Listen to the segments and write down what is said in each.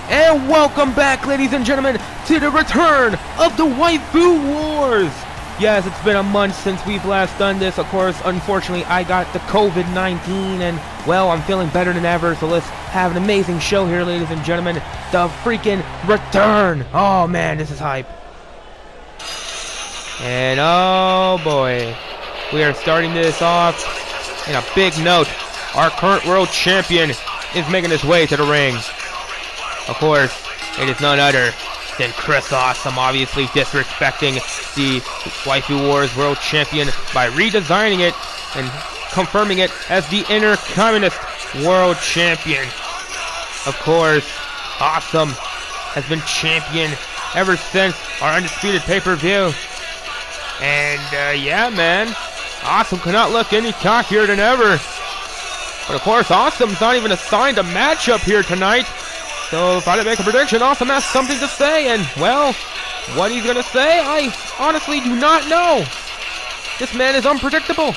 And welcome back, ladies and gentlemen, to the return of the Waifu Wars. Yes, it's been a month since we've last done this. Of course, unfortunately, I got the COVID-19, and, well, I'm feeling better than ever, so let's have an amazing show here, ladies and gentlemen. The freaking return. Oh, man, this is hype. And, oh, boy. We are starting this off in a big note. Our current world champion is making his way to the ring. Of course, it is none other than Chris Awesome, obviously disrespecting the Waifu Wars World Champion by redesigning it and confirming it as the Intercommunist World Champion. Of course, Awesome has been champion ever since our Undisputed pay-per-view. And, yeah, man, Awesome cannot look any cockier than ever. But, of course, Awesome's not even assigned a matchup here tonight. So if I had to make a prediction, Awesome has something to say, and, well, what he's going to say, I honestly do not know. This man is unpredictable.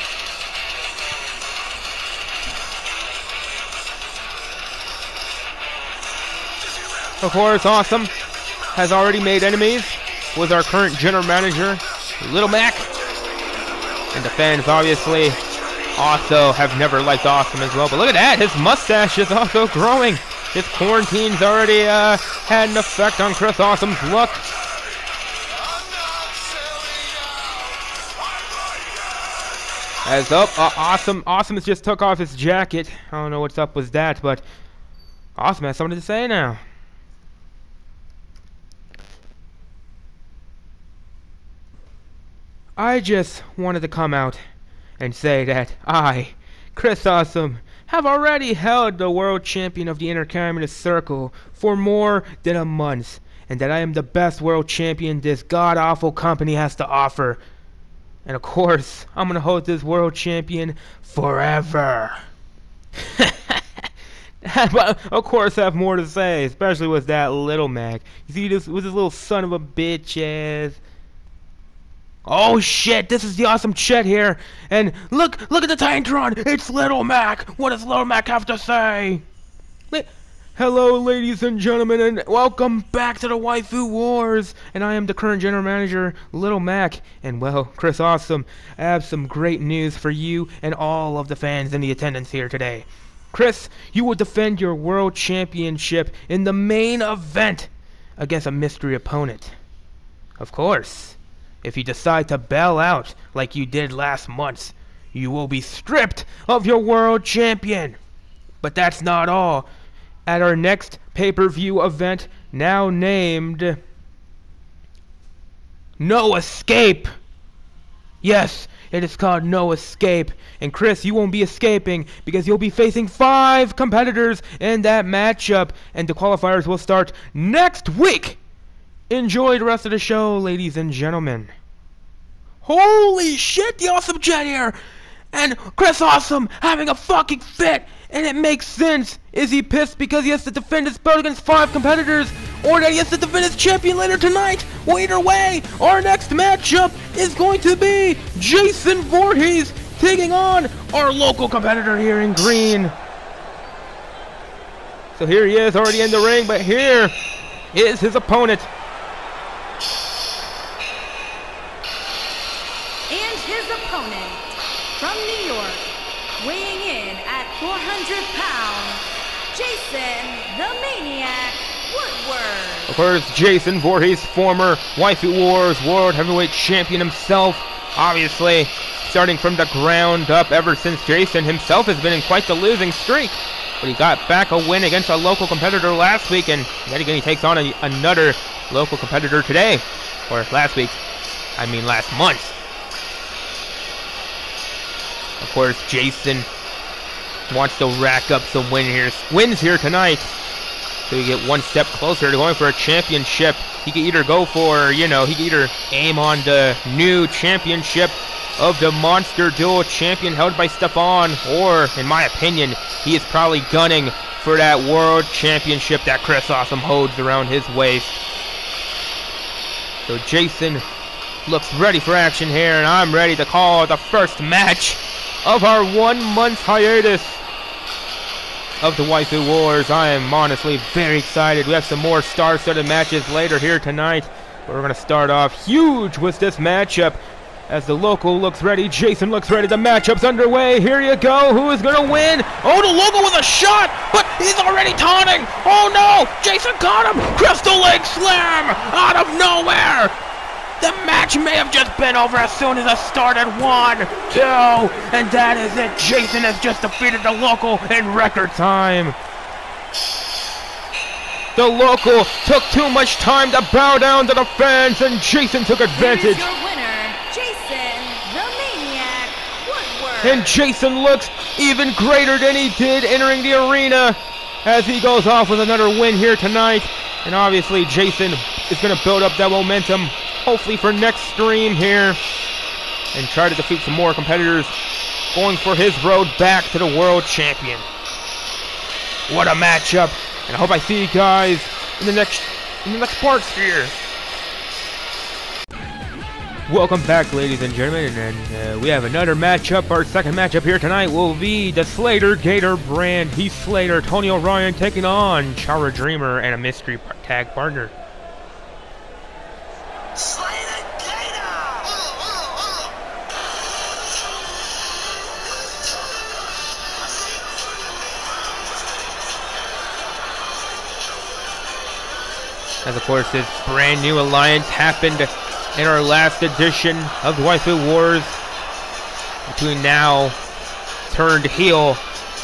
Of course, Awesome has already made enemies with our current general manager, Little Mac. And the fans, obviously, also have never liked Awesome as well. But look at that, his mustache is also growing. This quarantine's already had an effect on Chris Awesome's look. As up, Awesome just took off his jacket. I don't know what's up with that, but Awesome has something to say now. I just wanted to come out and say that I, Chris Awesome, have already held the world champion of the Intercommunist Circle for more than a month, and that I am the best world champion this god-awful company has to offer. And of course, I'm gonna hold this world champion forever. But of course I have more to say, especially with that Little Mac. You see this with this little son of a bitch ass. Oh shit, this is the TheAwesomeChet here, and look at the Titantron, it's Little Mac. What does Little Mac have to say? Hello ladies and gentlemen, and welcome back to the Waifu Wars, and I am the current general manager, Little Mac, and well, Chris Awesome, I have some great news for you and all of the fans in the attendance here today. Chris, you will defend your world championship in the main event against a mystery opponent. Of course. If you decide to bail out like you did last month, you will be stripped of your world champion. But that's not all. At our next pay-per-view event, now named No Escape. Yes, it is called No Escape. And Chris, you won't be escaping because you'll be facing 5 competitors in that matchup. And the qualifiers will start next week. Enjoy the rest of the show, ladies and gentlemen. Holy shit, the TheAwesomeChet here! And Chris Awesome having a fucking fit! And it makes sense! Is he pissed because he has to defend his belt against 5 competitors? Or that he has to defend his champion later tonight? Well, either way, our next matchup is going to be Jason Voorhees taking on our local competitor here in green. So here he is, already in the ring, but here is his opponent. Opponent from New York, weighing in at 400 pounds, Jason the Maniac Woodward. Of course, Jason Voorhees, former Waifu Wars World Heavyweight Champion himself, obviously starting from the ground up ever since Jason himself has been in quite the losing streak. But he got back a win against a local competitor last week, and yet again he takes on another local competitor today. Or last week, I mean last month. Of course, Jason wants to rack up some wins here tonight. So we get one step closer to going for a championship. He could either go for, he could either aim on the new championship of the Monster Duel champion held by Stefan, or, in my opinion, he is probably gunning for that world championship that Chris Awesome holds around his waist. So Jason looks ready for action here, and I'm ready to call the first match of our 1 month hiatus. of the Waifu Wars. I am honestly very excited. We have some more star-studded matches later here tonight. But we're going to start off huge with this matchup. As the local looks ready, Jason looks ready, the matchup's underway. Here you go, who is going to win? Oh, the local with a shot, but he's already taunting. Oh no, Jason caught him. Crystal Leg Slam out of nowhere. The match may have just been over as soon as it started. 1, 2, and that is it. Jason has just defeated the local in record time. The local took too much time to bow down to the fans, and Jason took advantage. Here's your winner, Jason, the Maniac Woodward. And Jason looks even greater than he did entering the arena as he goes off with another win here tonight. And obviously Jason is going to build up that momentum, hopefully for next stream here, and try to defeat some more competitors, going for his road back to the world champion. What a matchup, and I hope I see you guys in the next parts here. Welcome back, ladies and gentlemen, and we have another matchup. Our second matchup here tonight will be the Slater Gator brand. Heath Slater, Tony O'Ryan taking on Chara Dreamer and a mystery tag partner. Slater Gator! As of course this brand new alliance happened in our last edition of the Waifu Wars between now turned heel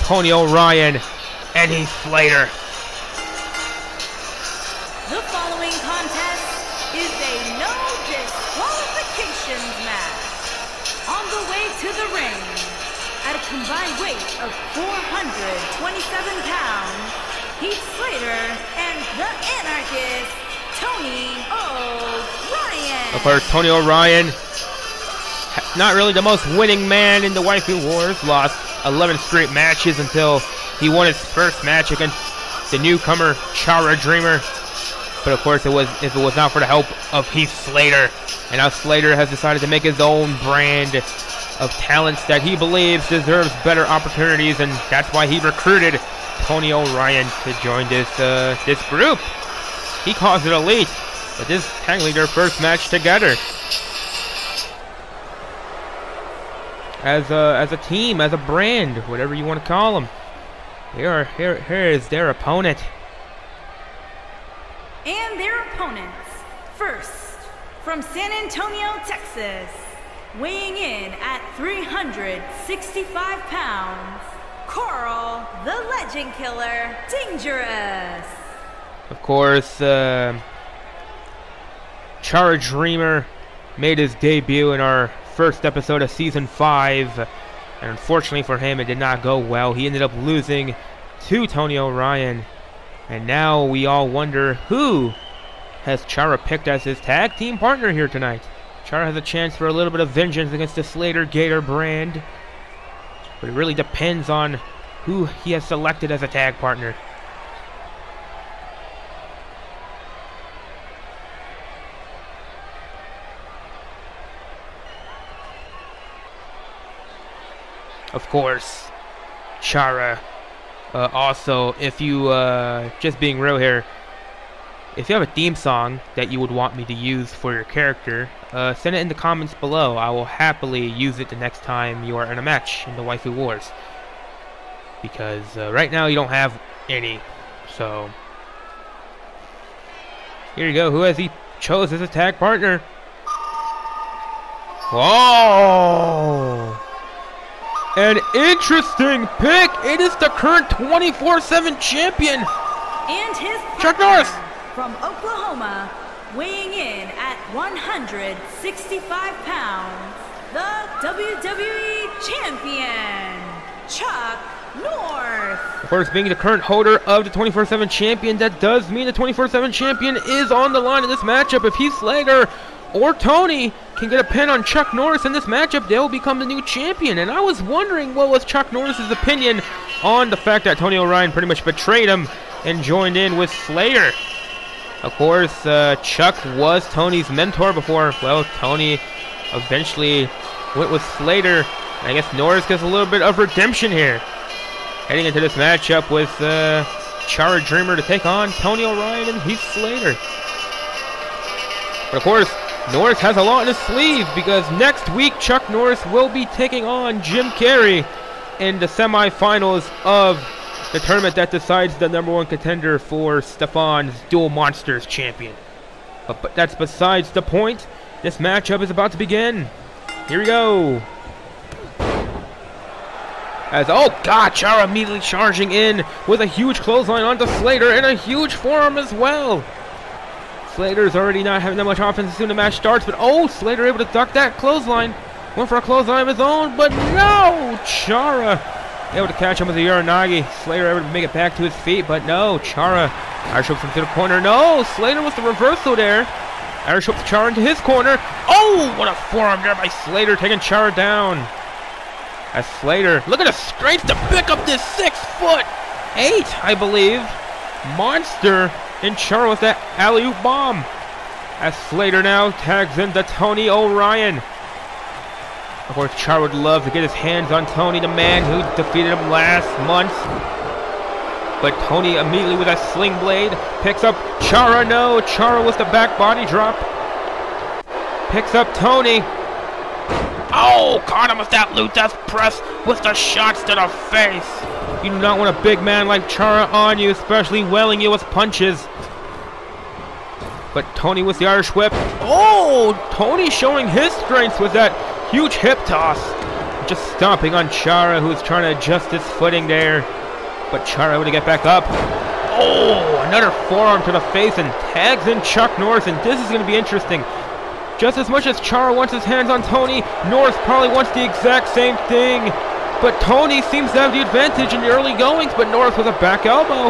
Tony O'Ryan and Heath Slater. The following contest is a no disqualifications match. On the way to the ring, at a combined weight of 427 pounds, Heath Slater and the Anarchist, Tony O'Ryan. Of course, Tony O'Ryan, not really the most winning man in the Waifu Wars, lost 11 straight matches until he won his first match against the newcomer Chara Dreamer. But of course, if it was not for the help of Heath Slater, and now Slater has decided to make his own brand of talents that he believes deserves better opportunities, and that's why he recruited Tony O'Ryan to join this group. He calls it elite, but this is technically their first match together as a team, as a brand, whatever you want to call them. Here is their opponent. And their opponents. First, from San Antonio, Texas, weighing in at 365 pounds, Carl, the Legend Killer, Dangerous. Of course, Chara Dreamer made his debut in our first episode of Season 5, and unfortunately for him, it did not go well. He ended up losing to Tony O'Ryan, and now we all wonder who has Chara picked as his tag team partner here tonight. Chara has a chance for a little bit of vengeance against the Slater Gator brand, but it really depends on who he has selected as a tag partner. Of course, Chara, also, if you, just being real here, if you have a theme song that you would want me to use for your character, send it in the comments below. I will happily use it the next time you are in a match in the Waifu Wars. Because right now you don't have any, so here you go. Who has he chose as a tag partner? Whoa! An interesting pick. It is the current 24/7 champion, And his Chuck partner Norris, from Oklahoma, weighing in at 165 pounds, the WWE Champion, Chuck Norris. Of course, being the current holder of the 24/7 champion, that does mean the 24/7 champion is on the line in this matchup. If Heath Slater or Tony can get a pin on Chuck Norris in this matchup, they'll become the new champion. And I was wondering what was Chuck Norris's opinion on the fact that Tony O'Ryan pretty much betrayed him and joined in with Slater. Of course, Chuck was Tony's mentor before. Well, Tony eventually went with Slater. I guess Norris gets a little bit of redemption here. Heading into this matchup with Chara Dreamer to take on Tony Orion and Heath Slater. But of course, Norris has a lot in his sleeve because next week Chuck Norris will be taking on Jim Carrey in the semifinals of the tournament that decides the #1 contender for Stefan's Duel Monsters champion. But that's besides the point. This matchup is about to begin. Here we go. As, oh god, Chara immediately charging in with a huge clothesline onto Slater and a huge forearm as well. Slater's already not having that much offense as soon as the match starts, but oh, Slater able to duck that clothesline. Went for a clothesline of his own, but no! Chara able to catch him with a Uranagi. Slater able to make it back to his feet, but no, Chara Irish whips him to the corner. No, Slater with the reversal there. Irish whips Chara into his corner. Oh, what a forearm there by Slater, taking Chara down. As Slater, look at the strength to pick up this 6'8", I believe, monster in Chara with that alley-oop bomb. As Slater now tags into Tony Orion. Of course, Chara would love to get his hands on Tony, the man who defeated him last month. But Tony immediately with a sling blade picks up Chara. No, Chara with the back body drop. Picks up Tony. Oh, caught him with that loot death press with the shots to the face. You do not want a big man like Chara on you, especially welling you with punches. But Tony with the Irish whip. Oh, Tony showing his strength with that huge hip toss. Just stomping on Chara, who's trying to adjust his footing there. But Chara able to get back up. Oh, another forearm to the face and tags in Chuck Norris, and this is going to be interesting. Just as much as Chara wants his hands on Tony, Norris probably wants the exact same thing. But Tony seems to have the advantage in the early goings, but Norris with a back elbow.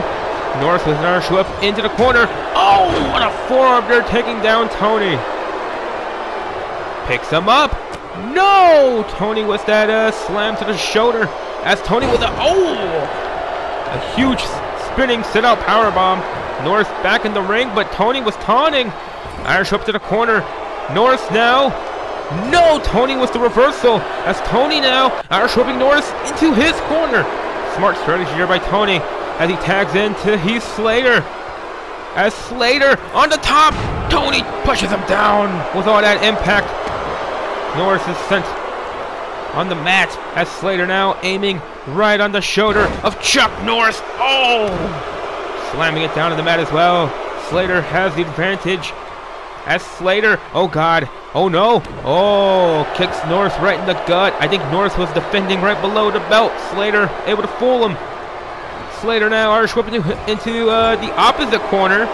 Norris with an Irish whip into the corner. Oh, what a forearm there, taking down Tony. Picks him up. No! Tony with that slam to the shoulder. As Tony with a huge spinning sit-out powerbomb. Norris back in the ring, but Tony was taunting. Irish whip to the corner. Norris now. No, Tony with the reversal. As Tony now Irish whipping Norris into his corner. Smart strategy here by Tony as he tags into Heath Slater. As Slater on the top, Tony pushes him down with all that impact. Norris is sent on the mat as Slater now aiming right on the shoulder of Chuck Norris. Oh! Slamming it down to the mat as well. Slater has the advantage. As Slater, oh god, oh no, oh, kicks Norris right in the gut. I think Norris was defending right below the belt. Slater able to fool him. Slater now Irish whipping into the opposite corner.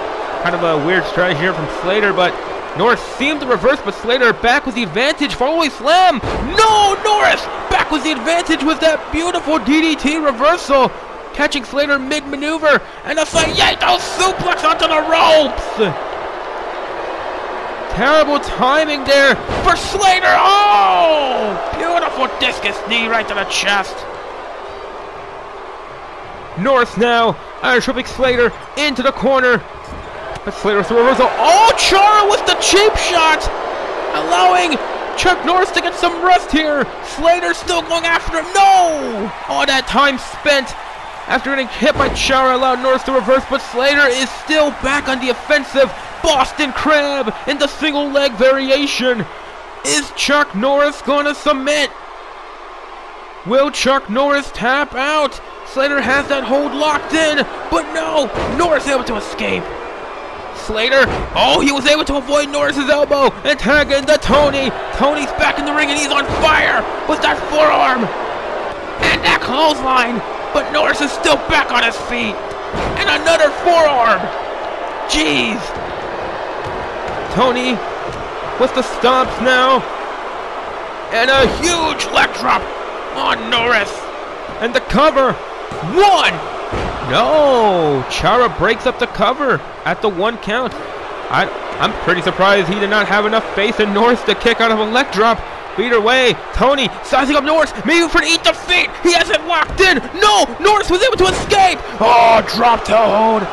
Kind of a weird strategy here from Slater, but Norris seemed to reverse, but Slater back with the advantage. Follow-away slam. No, Norris back with the advantage with that beautiful DDT reversal. Catching Slater mid-maneuver, and a hiatus suplex onto the ropes. Terrible timing there for Slater. Oh! Beautiful discus knee right to the chest. Norris now Irish whipping Slater into the corner. But Slater with the reversal. Oh! Chara with the cheap shot! Allowing Chuck Norris to get some rest here. Slater still going after him. No! All that time spent after getting hit by Chara allowed Norris to reverse, but Slater is still back on the offensive. Boston Crab in the single leg variation. Is Chuck Norris gonna submit? Will Chuck Norris tap out? Slater has that hold locked in, but no, Norris able to escape. Slater, oh, he was able to avoid Norris's elbow and tag into Tony. Tony's back in the ring and he's on fire with that forearm and that clothesline, but Norris is still back on his feet and another forearm. Jeez. Tony with the stomps now. And a huge leg drop on Norris. And the cover. One. No. Chara breaks up the cover at the 1 count. I'm pretty surprised he did not have enough faith in Norris to kick out of a leg drop. But either way, Tony sizing up Norris. Maybe for the eat defeat. He has it locked in. No. Norris was able to escape. Oh, drop toe hold.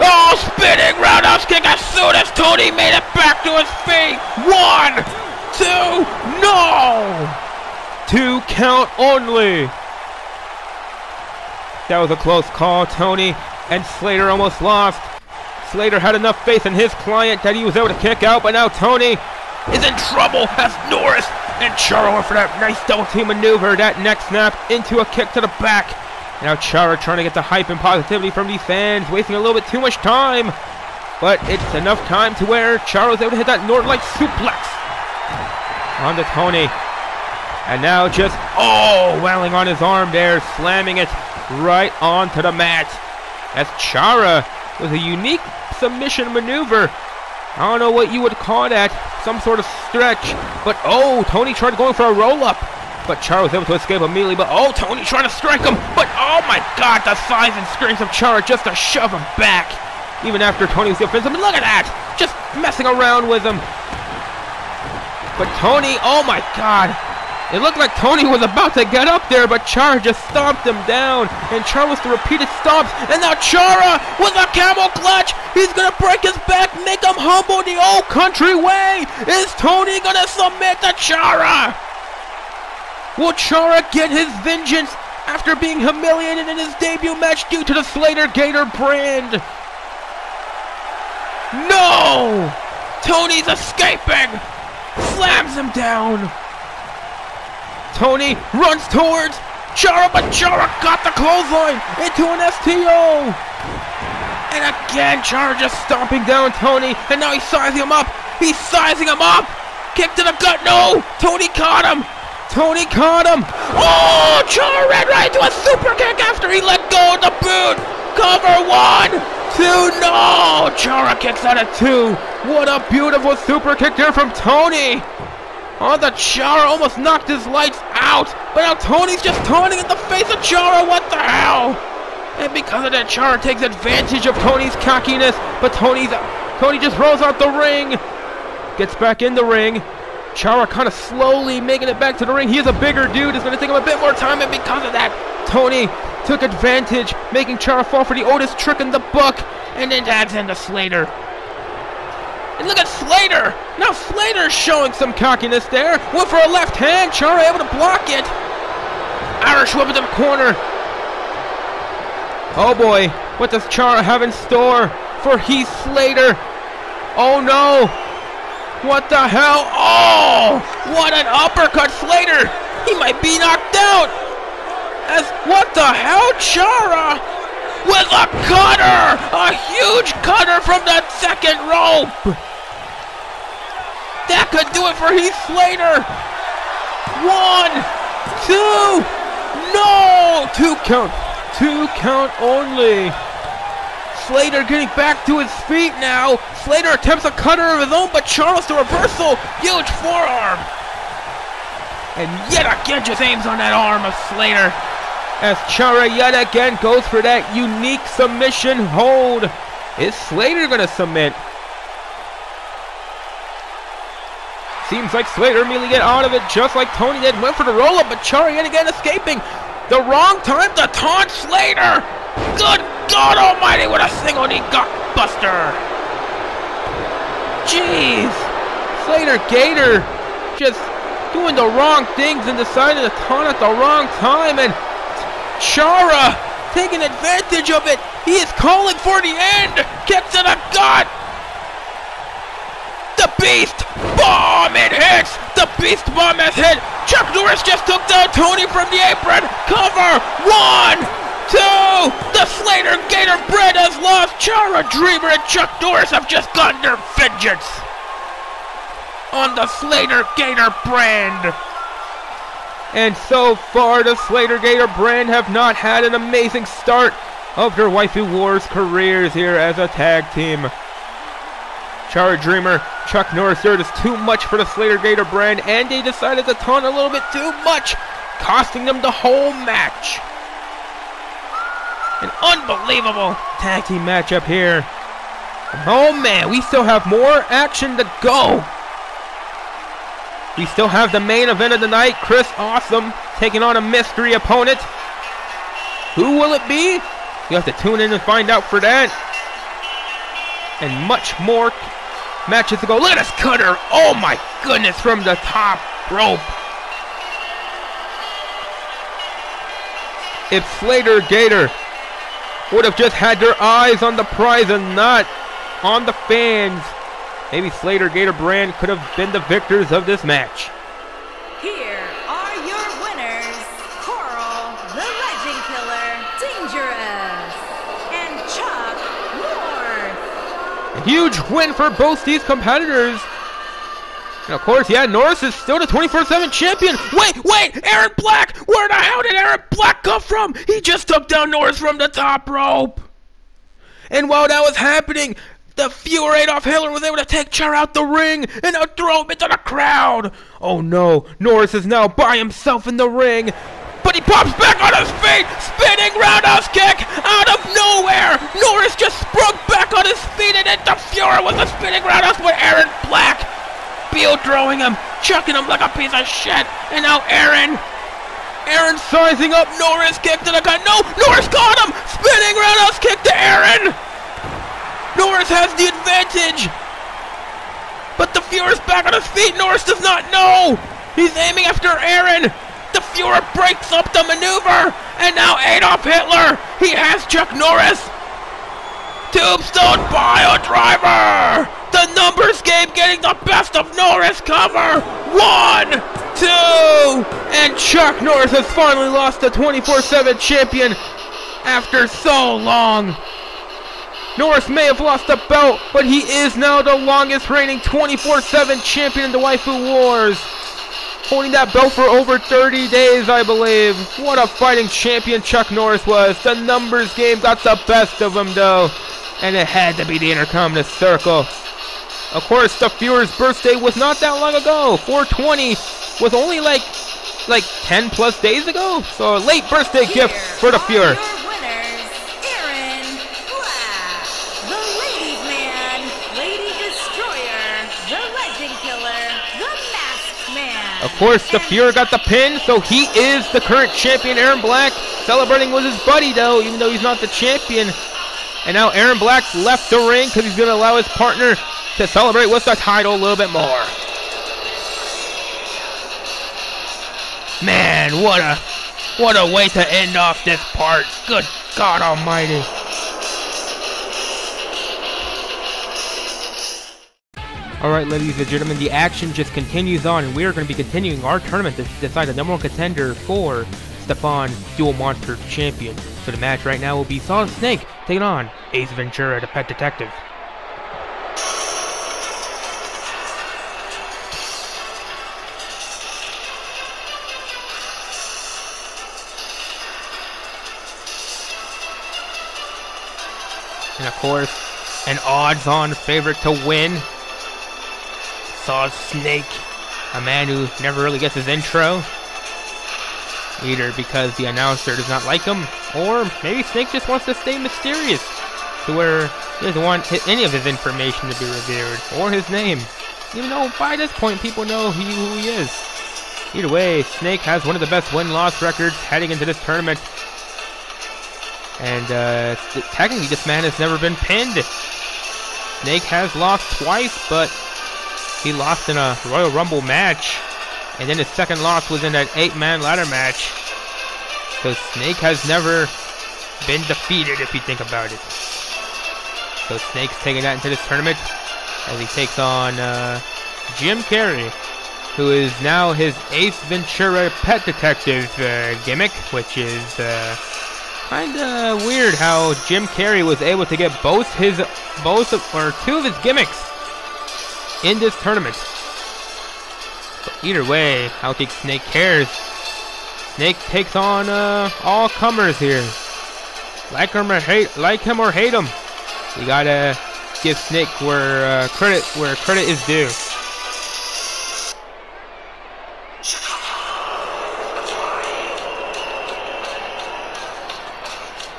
Oh, spinning roundhouse kick as soon as Tony made it back to his feet. 1, 2, no! 2 count only. That was a close call. Tony and Slater almost lost. Slater had enough faith in his client that he was able to kick out, but now Tony is in trouble as Norris and Chara went for that nice double team maneuver. That neck snap into a kick to the back. Now Chara trying to get the hype and positivity from these fans, wasting a little bit too much time. But it's enough time to where Chara was able to hit that Northern Light suplex onto Tony. And now just, wailing on his arm there, slamming it right onto the mat. As Chara was a unique submission maneuver. I don't know what you would call that, some sort of stretch. But Tony tried going for a roll-up. But Chara was able to escape immediately. But Tony trying to strike him. But oh my God, the size and strength of Chara just to shove him back. Even after Tony was defensive. And look at that! Just messing around with him. But Tony, oh my God. It looked like Tony was about to get up there, but Chara just stomped him down. And Chara was the repeated stomps. And now Chara with a camel clutch. He's going to break his back, make him humble the old country way. Is Tony going to submit to Chara? Will Chara get his vengeance after being humiliated in his debut match due to the Slater Gator brand? No! Tony's escaping! Slams him down! Tony runs towards Chara, but Chara got the clothesline into an STO! And again, Chara just stomping down Tony, and now he's sizing him up! He's sizing him up! Kick to the gut, no! Tony caught him! Tony caught him! Oh! Chara ran right into a super kick after he let go of the boot! Cover 1! 2, no! Chara kicks out at 2. What a beautiful super kick there from Tony! The Chara almost knocked his lights out. But now Tony's just taunting in the face of Chara. What the hell? And because of that, Chara takes advantage of Tony's cockiness. But Tony just rolls out the ring. Gets back in the ring. Chara kind of slowly making it back to the ring. He is a bigger dude. It's going to take him a bit more time. And because of that, Tony took advantage, making Chara fall for the oldest trick in the book. And then tags into Slater. And look at Slater! Now Slater's showing some cockiness there. Went for a left hand. Chara able to block it. Irish whip in the corner. Oh boy, what does Chara have in store for Heath Slater? Oh no! What the hell? Oh! What an uppercut, Slater! He might be knocked out! What the hell, Chara? With a cutter! A huge cutter from that second rope! That could do it for Heath Slater! 1, 2, no! 2 count. 2 count only. Slater getting back to his feet now. Slater attempts a cutter of his own, but Charles the reversal. Huge forearm. And yet again just aims on that arm of Slater. As Chara yet again goes for that unique submission hold. Is Slater going to submit? Seems like Slater immediately get out of it just like Tony did. Went for the roll-up, but Chara yet again escaping. The wrong time to taunt Slater. Good God almighty, what a single knee gutbuster. Jeez. Slater Gator just doing the wrong things and deciding to taunt at the wrong time. And Chara taking advantage of it. He is calling for the end. Kick to the gut. The Beast Bomb, it hits. The Beast Bomb has hit. Chuck Norris just took down Tony from the apron. Cover. 1, 2. The Slater Gator Bread has lost. Chara Dreamer and Chuck Norris have just gotten their vengeance on the Slater Gator brand. And so far, the Slater Gator brand have not had an amazing start of their Waifu Wars careers here as a tag team. Chara Dreamer, Chuck Norris, there it is too much for the Slater Gator brand, and they decided to taunt a little bit too much, costing them the whole match. An unbelievable tag team matchup here. Oh man, we still have more action to go. We still have the main event of the night, Chris Awesome taking on a mystery opponent. Who will it be? You have to tune in and find out for that. And much more matches to go. Look at this cutter. Oh my goodness, from the top rope. if Slater Gator would have just had their eyes on the prize and not on the fans, maybe Slater Gator brand could have been the victors of this match. Here are your winners, Coral, the Legend Killer, Dangerous, and Chuck North. A huge win for both these competitors. And of course, yeah, Norris is still the 24/7 champion. Wait, Aaron Black! Where the hell did Aaron Black come from? He just took down Norris from the top rope. And while that was happening, the Fuhrer Adolf Hitler was able to take Char out the ring and now throw him into the crowd. Oh no, Norris is now by himself in the ring. But he pops back on his feet, spinning roundhouse kick out of nowhere. Norris just sprung back on his feet and hit the Fuhrer with a spinning roundhouse with Aaron Black. Beal throwing him, chucking him like a piece of shit. And now Aaron sizing up Norris, kick to the gut. No, Norris caught him, spinning roundhouse kick to Aaron. Norris has the advantage. But the Fuhrer's back on his feet. Norris does not know. He's aiming after Aaron. The Fuhrer breaks up the maneuver. And now Adolf Hitler, he has Chuck Norris. Tombstone Pile Driver. The numbers game getting the best of Norris cover. 1, 2. And Chuck Norris has finally lost the 24/7 champion after so long. Norris may have lost the belt, but he is now the longest reigning 24/7 champion in the Waifu Wars. Holding that belt for over 30 days, I believe. What a fighting champion Chuck Norris was. The numbers game got the best of him, though. And it had to be the Intercontinental Circle. Of course, the Fuhrer's birthday was not that long ago. 420 was only like 10 plus days ago. So a late birthday gift for the Fuhrer. Your winners, Aaron Black, the Ladies Man, Lady Destroyer, the Legend Killer, the Masked Man. Of course, the Fuhrer got the pin, so he is the current champion, Aaron Black. Celebrating with his buddy, though, even though he's not the champion. And now Aaron Black left the ring because he's going to allow his partner to celebrate with the title a little bit more. Man, what a way to end off this part. Good God Almighty. Alright, ladies and gentlemen, the action just continues on, and we are going to be continuing our tournament to decide the number one contender for Stefan Dual Monster Champion. So the match right now will be Solid Snake taking on Ace Ventura, the Pet Detective. And of course, an odds-on favorite to win, Solid Snake, a man who never really gets his intro, either because the announcer does not like him, or maybe Snake just wants to stay mysterious, to where he doesn't want any of his information to be revealed, or his name, even though by this point people know who he is. Either way, Snake has one of the best win-loss records heading into this tournament. And technically this man has never been pinned. Snake has lost twice, but he lost in a Royal Rumble match. And then his second loss was in an 8-man ladder match. So Snake has never been defeated if you think about it. So Snake's taking that into this tournament as he takes on Jim Carrey, who is now his Ace Ventura Pet Detective gimmick, which is kinda weird how Jim Carrey was able to get two of his gimmicks in this tournament. But either way, I don't think Snake cares. Snake takes on all comers here. Like him or hate him. You gotta give Snake where credit is due.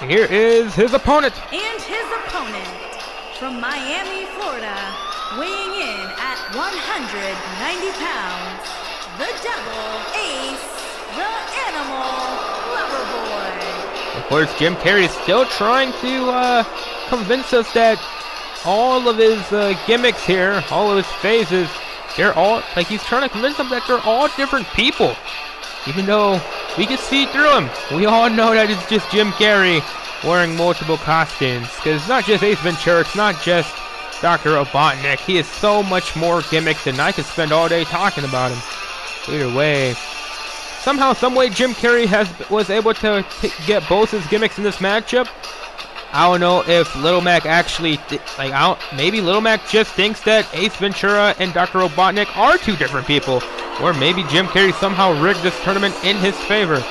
And here is his opponent. And his opponent, from Miami, Florida, weighing in at 190 pounds, the Devil, Ace, the Animal Loverboy. Of course, Jim Carrey is still trying to convince us that all of his gimmicks here, all of his phases, they're all, like, he's trying to convince them that they're all different people. Even though We can see through him. We all know that it's just Jim Carrey wearing multiple costumes. Because it's not just Ace Ventura, it's not just Dr. Robotnik. He is so much more gimmicks, and I could spend all day talking about him. Either way, somehow, someway, Jim Carrey was able to get both his gimmicks in this matchup. I don't know if Little Mac actually, maybe Little Mac just thinks that Ace Ventura and Dr. Robotnik are two different people. Or maybe Jim Carrey somehow rigged this tournament in his favor.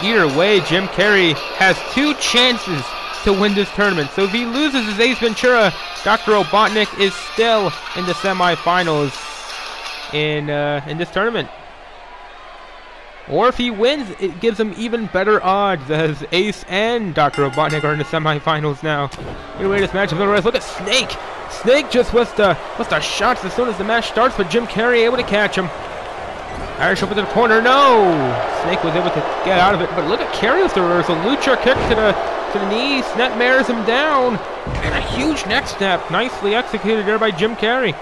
Either way, Jim Carrey has 2 chances to win this tournament. So if he loses his Ace Ventura, Dr. Robotnik is still in the semifinals in this tournament. Or if he wins, it gives him even better odds, as Ace and Dr. Robotnik are in the semifinals now. Anyway, this match is over. Look at Snake. Snake just was the shots as soon as the match starts, but Jim Carrey able to catch him. Irish up into the corner. No! Snake was able to get out of it, but look at Carrey with the reversal. Lucha kick to the knee. Snap mares him down. And a huge neck snap. Nicely executed there by Jim Carrey.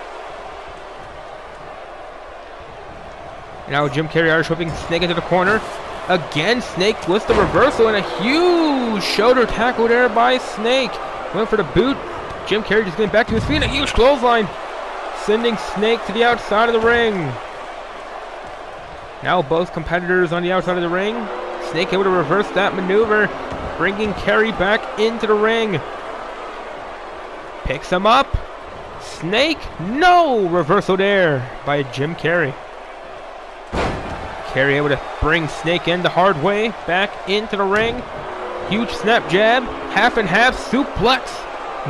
Now Jim Carrey Irish whipping Snake into the corner. Again, Snake with the reversal and a huge shoulder tackle there by Snake. Went for the boot. Jim Carrey just getting back to his feet. A huge clothesline. Sending Snake to the outside of the ring. Now both competitors on the outside of the ring. Snake able to reverse that maneuver. Bringing Carrey back into the ring. Picks him up. Snake. No! Reversal there by Jim Carrey. Carrey able to bring Snake in the hard way, back into the ring. Huge snap jab, half and half suplex.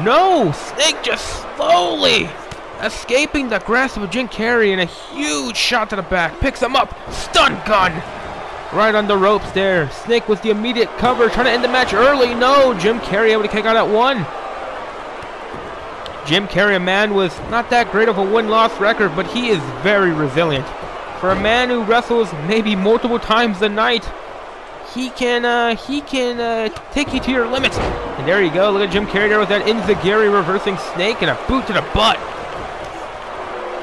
No! Snake just slowly escaping the grasp of Jim Carrey, and a huge shot to the back. Picks him up, stun gun! Right on the ropes there. Snake with the immediate cover, trying to end the match early. No! Jim Carrey able to kick out at 1. Jim Carrey, a man with not that great of a win-loss record, but he is very resilient. For a man who wrestles maybe multiple times a night, he can take you to your limits. And there you go. Look at Jim Carrey there with that Enziguri reversing Snake and a boot to the butt.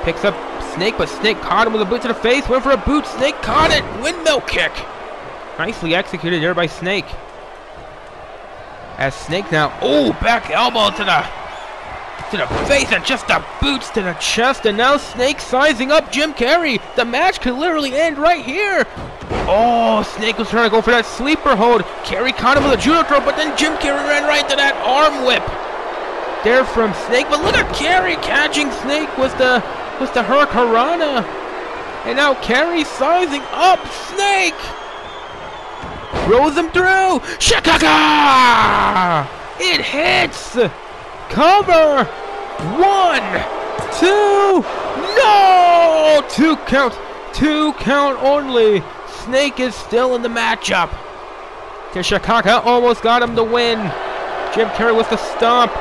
Picks up Snake, but Snake caught him with a boot to the face. Went for a boot. Snake caught it. Windmill kick. Nicely executed there by Snake. As Snake now, back elbow to the face, and just the boots to the chest, and now Snake sizing up Jim Carrey. The match could literally end right here. Oh, Snake was trying to go for that sleeper hold. Carrey caught him with a judo throw, but then Jim Carrey ran right into that arm whip there from Snake. But look at Carrey catching Snake with the Hurricanrana. And now Carrey sizing up Snake. Rolls him through. Shakaka! It hits. Cover! 1, 2, no! 2 count. 2 count only. Snake is still in the matchup. Tishikaka almost got him the win. Jim Carrey with the stomp.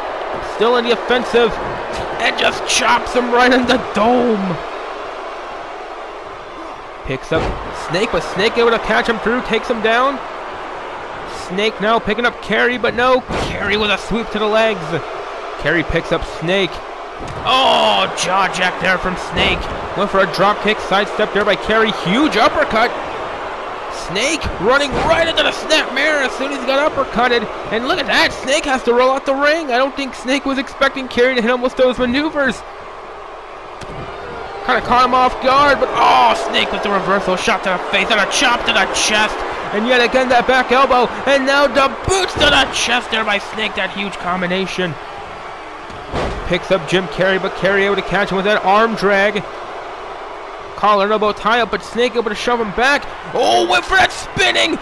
Still in the offensive. And just chops him right in the dome. Picks up Snake, but Snake able to catch him through. Takes him down. Snake now picking up Carrey, but no. Carrey with a sweep to the legs. Carrey picks up Snake. Oh, jaw jack there from Snake. Went for a drop kick, sidestep there by Carrey. Huge uppercut. Snake running right into the snap mare as soon as he got uppercutted. And look at that, Snake has to roll out the ring. I don't think Snake was expecting Carrey to hit him with those maneuvers. Kind of caught him off guard, but Snake with the reversal, shot to the face and a chop to the chest. And yet again that back elbow, and now the boots to the chest there by Snake. That huge combination. Picks up Jim Carrey, but Carrey able to catch him with that arm drag. Collar elbow tie up, but Snake able to shove him back. Went for that spinning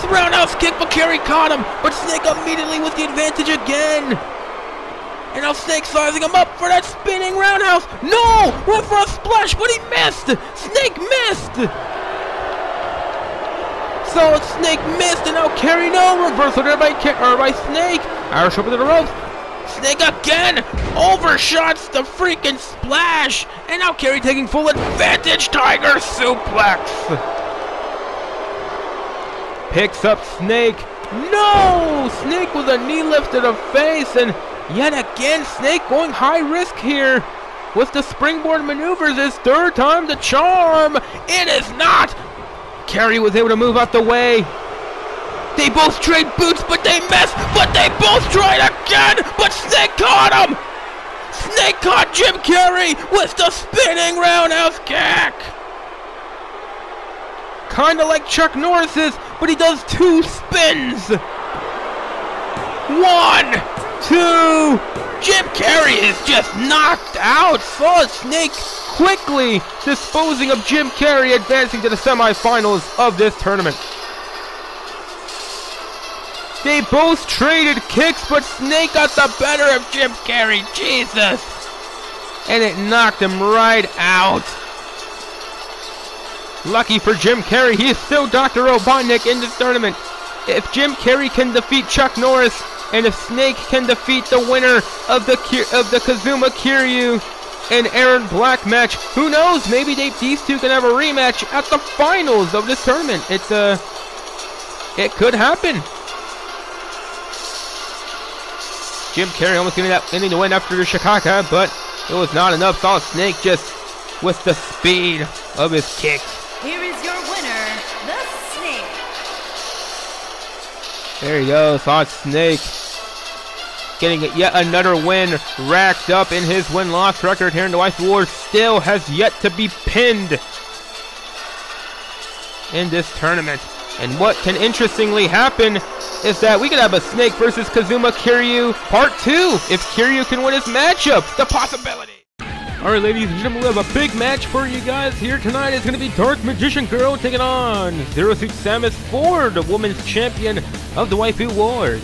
roundhouse kick, but Carrey caught him. But Snake immediately with the advantage again. And now Snake sizing him up for that spinning roundhouse. No! Went for a splash, but he missed. Snake missed. So Snake missed, and now Carrey reversal there by Snake. Irish up into the ropes. Snake again overshots the freaking splash, and now Carrey taking full advantage. Tiger suplex. Picks up Snake. No! Snake with a knee lift to the face, and yet again Snake going high risk here with the springboard maneuvers. His 3rd time the charm. It is not. Carey was able to move out the way. They both trade boots, but they miss. But they both tried again. But Snake caught him. Snake caught Jim Carey with the spinning roundhouse kick. Kind of like Chuck Norris's, but he does 2 spins. 1, 2. Jim Carey is just knocked out. Saw Snake quickly disposing of Jim Carey, advancing to the semifinals of this tournament. They both traded kicks, but Snake got the better of Jim Carey. Jesus. And it knocked him right out. Lucky for Jim Carey, he is still Dr. Robotnik in this tournament. If Jim Carey can defeat Chuck Norris, and if Snake can defeat the winner of the Kazuma Kiryu and Aaron Black match, who knows? Maybe these two can have a rematch at the finals of this tournament. It could happen. Jim Carey almost getting the win after the Shikaka, but it was not enough. Saw Snake just with the speed of his kicks. Here is your winner, the Snake. There you go, saw Snake getting yet another win racked up in his win-loss record here in the Waifu Wars. Still has yet to be pinned in this tournament. And what can interestingly happen is that we could have a Snake versus Kazuma Kiryu Part 2 if Kiryu can win his matchup. The possibility. Alright, ladies and gentlemen, we have a big match for you guys here tonight. It's going to be Dark Magician Girl taking on Zero Suit Samus for the Women's Champion of the Waifu Wars.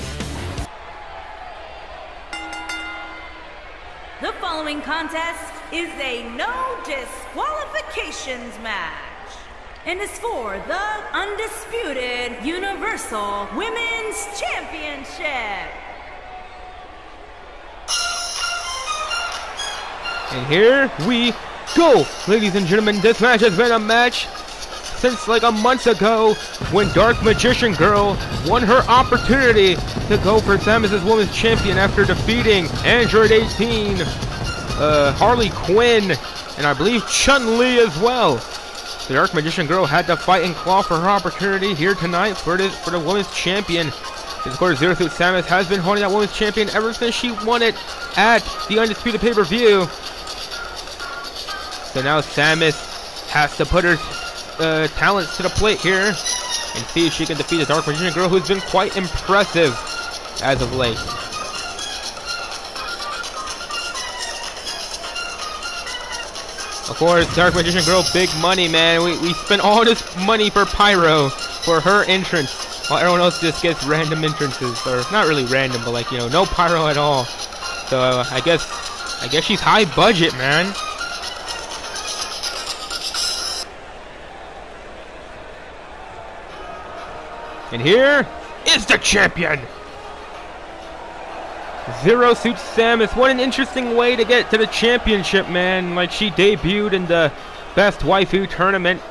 The following contest is a no disqualifications match and is for the undisputed Universal Women's Championship. And here we go, ladies and gentlemen. This match has been a match since like a month ago when Dark Magician Girl won her opportunity to go for Samus' Women's Champion after defeating Android 18, Harley Quinn, and I believe Chun-Li as well. The Dark Magician Girl had to fight and claw for her opportunity here tonight for the Women's Champion. Of course, Zero Suit Samus has been holding that Women's Champion ever since she won it at the Undisputed Pay-Per-View. So now Samus has to put her talents to the plate here and see if she can defeat the Dark Magician Girl, who's been quite impressive as of late. Of course, Dark Magician Girl, big money, man. We spent all this money for Pyro for her entrance, while everyone else just gets random entrances, or not really random, but like, you know, no Pyro at all. So I guess she's high budget, man. And here is the champion, Zero Suit Samus. What an interesting way to get to the championship, man. Like, she debuted in the Best Waifu tournament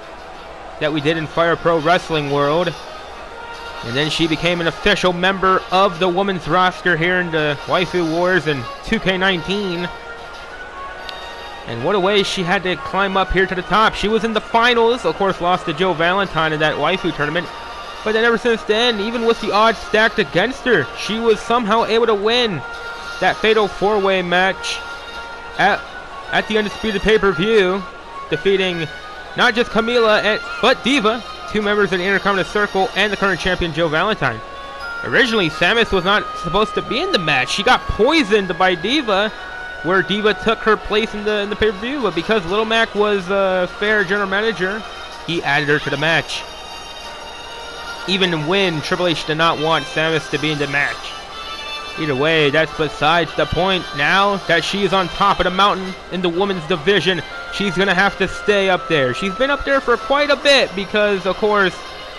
that we did in Fire Pro Wrestling World. And then she became an official member of the women's roster here in the Waifu Wars in 2K19. And what a way she had to climb up here to the top. She was in the finals, of course lost to Joe Valentine in that Waifu tournament. But then ever since then, even with the odds stacked against her, she was somehow able to win that fatal four-way match at the Undisputed Pay-Per-View, defeating not just Camila, but Diva, two members of the Intercontinental Circle, and the current champion Joe Valentine. Originally, Samus was not supposed to be in the match. She got poisoned by Diva, where Diva took her place in the pay-per-view, but because Little Mac was a fair general manager, he added her to the match. Even when Triple H did not want Samus to be in the match. Either way, that's besides the point. Now that she is on top of the mountain in the women's division, she's going to have to stay up there. She's been up there for quite a bit because, of course,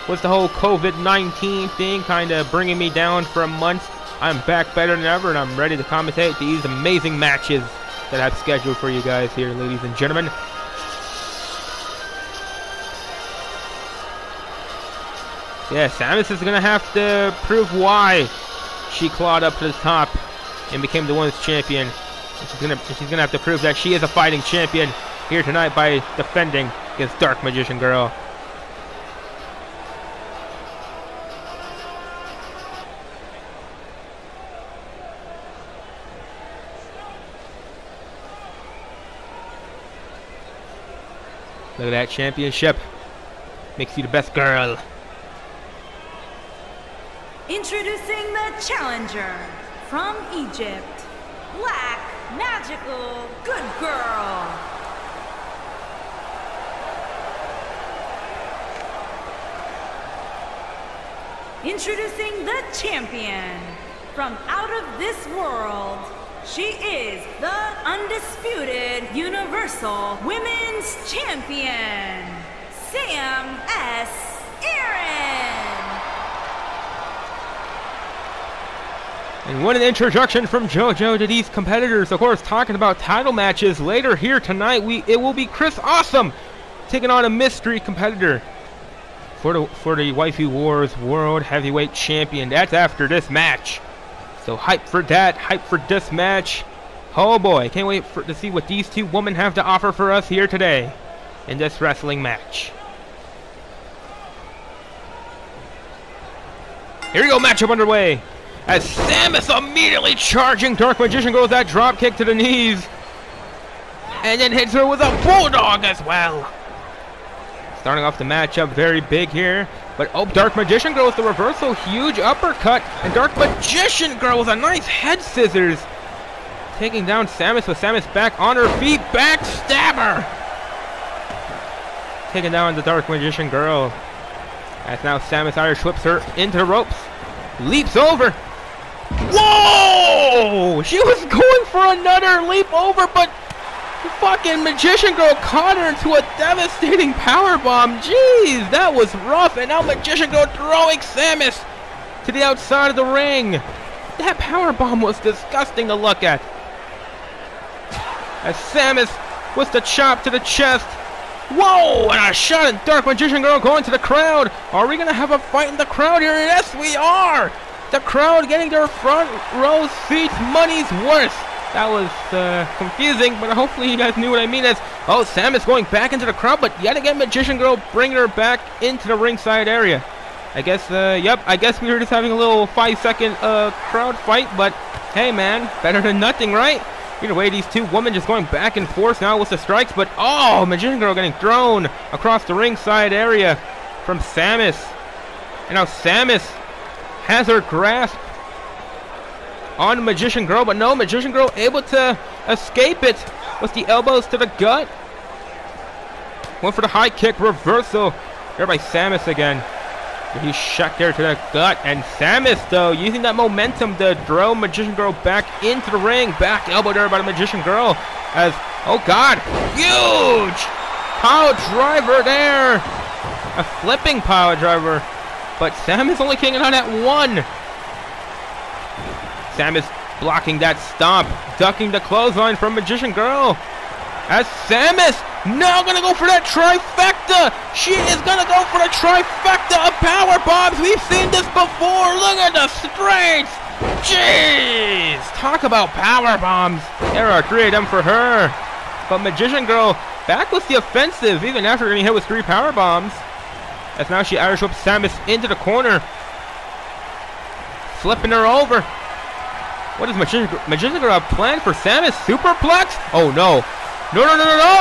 with the whole COVID-19 thing kind of bringing me down for a month, I'm back better than ever, and I'm ready to commentate these amazing matches that I've scheduled for you guys here, ladies and gentlemen. Yeah, Samus is going to have to prove why she clawed up to the top and became the women's champion. And she's going to have to prove that she is a fighting champion here tonight by defending against Dark Magician Girl. Look at that championship. Makes you the best girl. Introducing the challenger from Egypt, Black Magical Good Girl. Introducing the champion from out of this world. She is the undisputed Universal Women's Champion, Sam S. Aaron. And what an introduction from JoJo to these competitors. Of course, talking about title matches later here tonight, it will be Chris Awesome taking on a mystery competitor for the Waifu Wars World Heavyweight Champion. That's after this match. So hype for that, hype for this match. Oh boy, can't wait to see what these two women have to offer for us here today in this wrestling match. Here we go, matchup underway. As Samus immediately charging Dark Magician Girl with that drop kick to the knees. And then hits her with a bulldog as well. Starting off the matchup very big here. But oh, Dark Magician Girl with the reversal, huge uppercut. And Dark Magician Girl with a nice head scissors. Taking down Samus with Samus back on her feet. Backstabber. Taking down the Dark Magician Girl. As now Samus Irish whips her into the ropes. Leaps over. Whoa! She was going for another leap over, but fucking Magician Girl caught her into a devastating powerbomb. Jeez, that was rough. And now Magician Girl throwing Samus to the outside of the ring. That powerbomb was disgusting to look at. As Samus with the chop to the chest. Whoa! And a shot at Dark Magician Girl going to the crowd. Are we going to have a fight in the crowd here? Yes, we are! The crowd getting their front row seats money's worth. That was confusing, but hopefully you guys knew what I mean. As oh, Samus going back into the crowd, but yet again Magician Girl bringing her back into the ringside area. I guess, yep, I guess we were just having a little 5-second crowd fight, but hey man, better than nothing, right? Either way, these two women just going back and forth now with the strikes, but oh, Magician Girl getting thrown across the ringside area from Samus. And now Samus has her grasp on Magician Girl, but no, Magician Girl able to escape it with the elbows to the gut. Went for the high kick reversal there by Samus again. He's shot there to the gut, and Samus though using that momentum to throw Magician Girl back into the ring. Back elbow there by the Magician Girl as oh god, huge power driver there, a flipping power driver. But Samus only kicking on that one. Samus blocking that stomp, ducking the clothesline from Magician Girl. As Samus now gonna go for that trifecta. She is gonna go for the trifecta of power bombs. We've seen this before. Look at the strength. Jeez, talk about power bombs. There are 3 of them for her. But Magician Girl back with the offensive even after getting hit with 3 power bombs. As now she Irish whips Samus into the corner, flipping her over. What does Magician Girl have planned for Samus? Superplex? Oh no. No, no, no, no, no!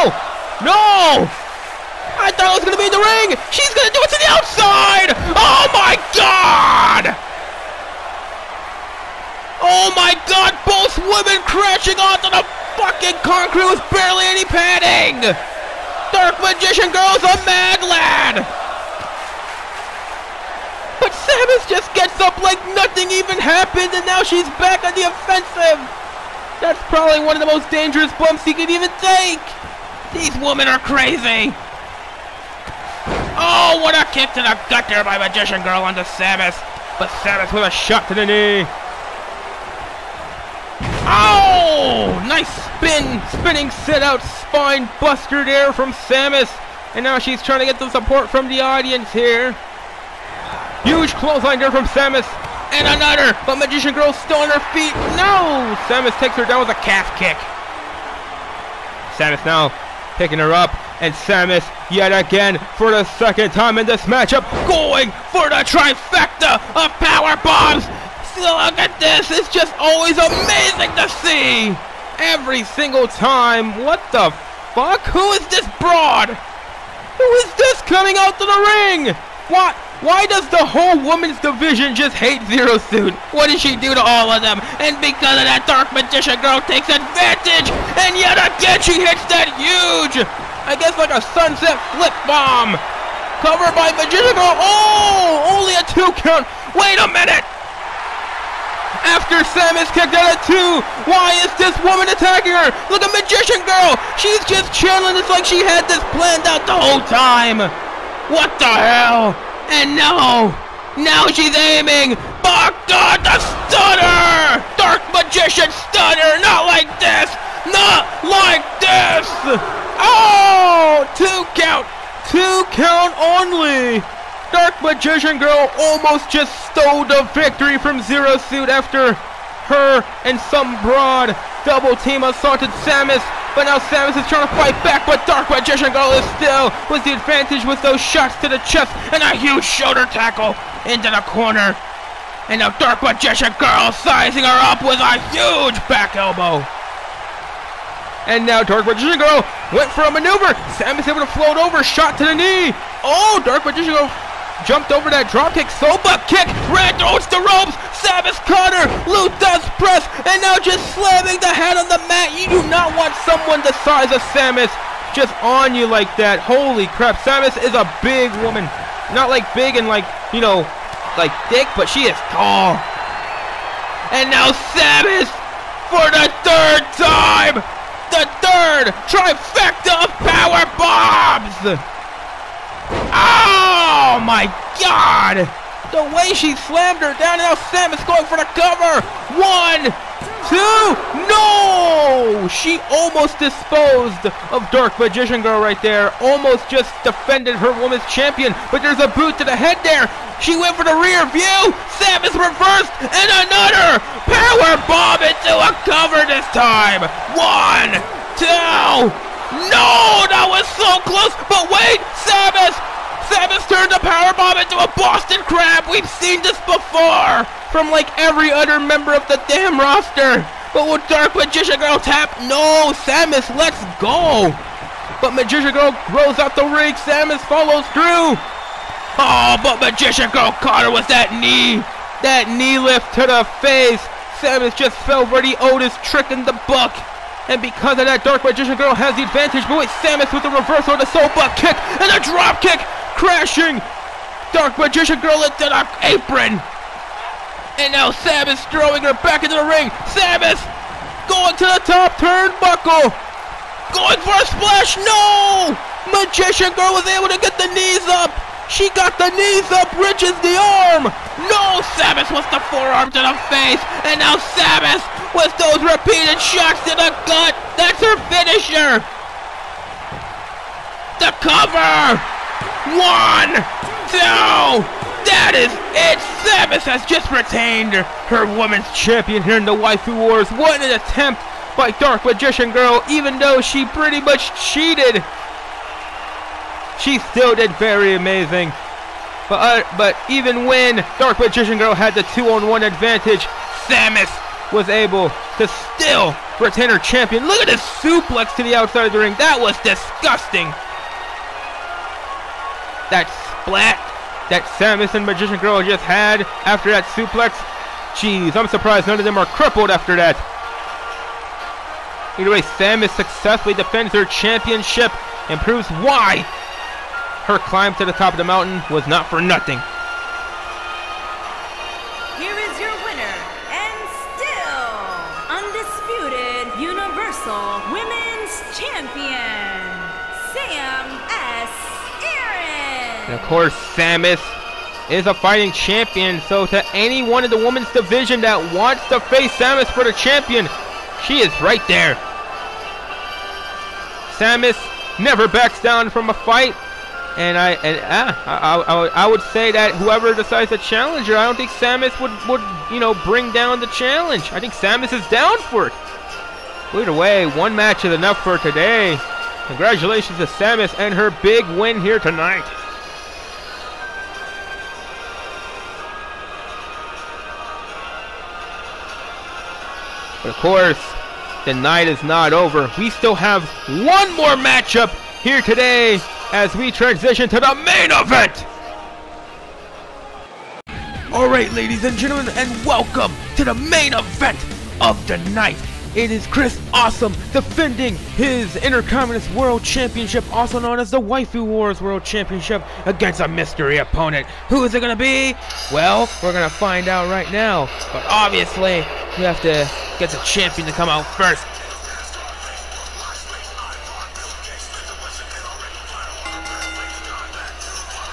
No! I thought it was going to be in the ring! She's going to do it to the outside! Oh my god! Oh my god! Both women crashing onto the fucking concrete with barely any padding! Dark Magician Girl's a mad lad! But Samus just gets up like nothing even happened, and now she's back on the offensive. That's probably one of the most dangerous bumps you could even take. These women are crazy. Oh, what a kick to the gut there by Magician Girl onto Samus. But Samus with a shot to the knee. Oh, nice spinning sit-out spine buster there from Samus. And now she's trying to get some support from the audience here. Huge clothesline there from Samus. And another, but Magician Girl still on her feet. No! Samus takes her down with a calf kick. Samus now picking her up. And Samus, yet again, for the second time in this matchup, going for the trifecta of power bombs. Look at this. It's just always amazing to see. Every single time. What the fuck? Who is this broad? Who is this coming out to the ring? What? Why does the whole women's division just hate Zero Suit? What did she do to all of them? And because of that, Dark Magician Girl takes advantage, and yet again she hits that huge, I guess like a sunset flip bomb. Covered by Magician Girl. Oh, only a 2 count. Wait a minute. After Samus kicked out at 2, why is this woman attacking her? Look at Magician Girl. She's just chilling. It's like she had this planned out the whole time. What the hell? And now she's aiming. By God, the stunner! Dark Magician stunner! Not like this! Not like this! Oh! 2 count! 2 count only! Dark Magician Girl almost just stole the victory from Zero Suit after her and some broad double team assaulted Samus. But now Samus is trying to fight back, but Dark Magician Girl is still with the advantage with those shots to the chest and a huge shoulder tackle into the corner. And now Dark Magician Girl sizing her up with a huge back elbow. And now Dark Magician Girl went for a maneuver. Samus able to float over, shot to the knee. Oh, Dark Magician Girl jumped over that dropkick, soba kick, ran towards the ropes. Samus caught her, Luther's press, and now just slamming the head on the mat. You do not want someone the size of Samus just on you like that. Holy crap, Samus is a big woman. Not like big and like, you know, like thick, but she is tall. And now Samus, for the 3rd time, the 3rd trifecta of power bombs. Oh my God! The way she slammed her down, and now Samus going for the cover. 1, 2, no! She almost disposed of Dark Magician Girl right there. Almost just defended her women's champion, but there's a boot to the head there. She went for the rear view. Samus reversed, and another power bomb into a cover this time. 1, 2. No, that was so close. But wait, Samus turned the powerbomb into a Boston Crab. We've seen this before from like every other member of the damn roster. But will Dark Magician Girl tap? No, Samus, let's go. But Magician Girl rolls out the ring. Samus follows through. Oh, but Magician Girl caught her with that knee lift to the face. Samus just fell for the Otis trick in the book. And because of that, Dark Magician Girl has the advantage. But wait, Samus with the reversal of the soba kick and a drop kick, crashing Dark Magician Girl into the apron. And now Samus throwing her back into the ring. Samus going to the top turnbuckle, going for a splash. No! Magician Girl was able to get the knees up. She got the knees up, reaches the arm. No, Samus with the forearm to the face. And now Samus with those repeated shots to the gut. That's her finisher. The cover. 1, 2. That is it. Samus has just retained her women's champion here in the Waifu Wars. What an attempt by Dark Magician Girl. Even though she pretty much cheated, she still did very amazing. But even when Dark Magician Girl had the 2-on-1 advantage, Samus was able to still retain her champion. Look at this suplex to the outside of the ring. That was disgusting. That splat that Samus and Magician Girl just had after that suplex. Jeez, I'm surprised none of them are crippled after that. Either way, Samus successfully defends her championship and proves why her climb to the top of the mountain was not for nothing. Here is your winner, and still undisputed Universal Women's Champion, Sam S. Aaron. And of course, Samus is a fighting champion, so to anyone in the women's division that wants to face Samus for the champion, she is right there. Samus never backs down from a fight. And I would say that whoever decides to challenge her, I don't think Samus would bring down the challenge. I think Samus is down for it. Either way, one match is enough for today. Congratulations to Samus and her big win here tonight. But of course, the night is not over. We still have one more matchup here today as we transition to the main event. Alright, ladies and gentlemen, and welcome to the main event of the night. It is Chris Awesome defending his Intercontinental World Championship, also known as the Waifu Wars World Championship, against a mystery opponent. Who is it going to be? Well, we're going to find out right now. But obviously, we have to get the champion to come out first.